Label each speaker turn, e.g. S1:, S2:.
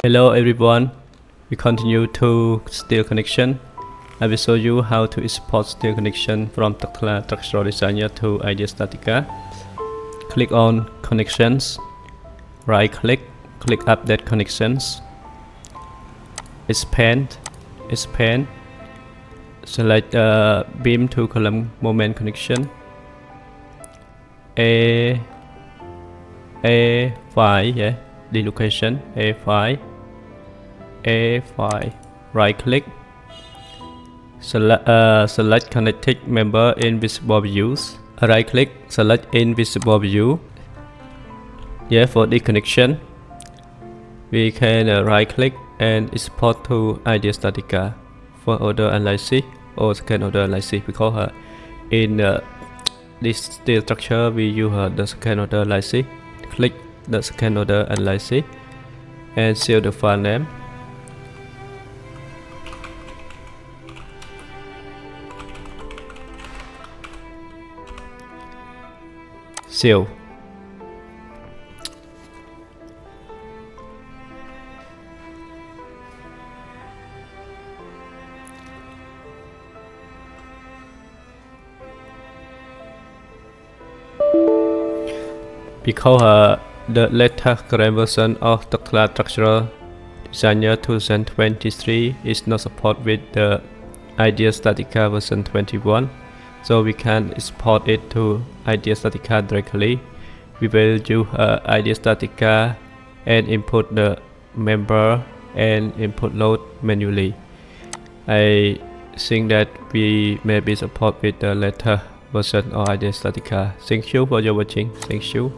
S1: Hello everyone, we continue to steel connection. I will show you how to export steel connection from Tekla Structural Designer to IdeaStatica. Click on Connections, right click, click Update Connections, Expand, select beam to column moment connection, A5, yeah, relocation, A5, right click, select connected member invisible views, right click, select invisible view. Yeah, for the connection we can right click and export to IdeaStatica for order analysis or second order analysis, because in this steel structure we use the second order analysis. Click the second order analysis and save the file name. Save. Because the latest current version of the Tekla Structural Designer 2023 is not supported with the IdeaStatica version 21, so we can export it to IdeaStatica directly. We will use IdeaStatica and input the member and input load manually. I think that we may be support with the later version of IdeaStatica. Thank you for your watching. Thank you.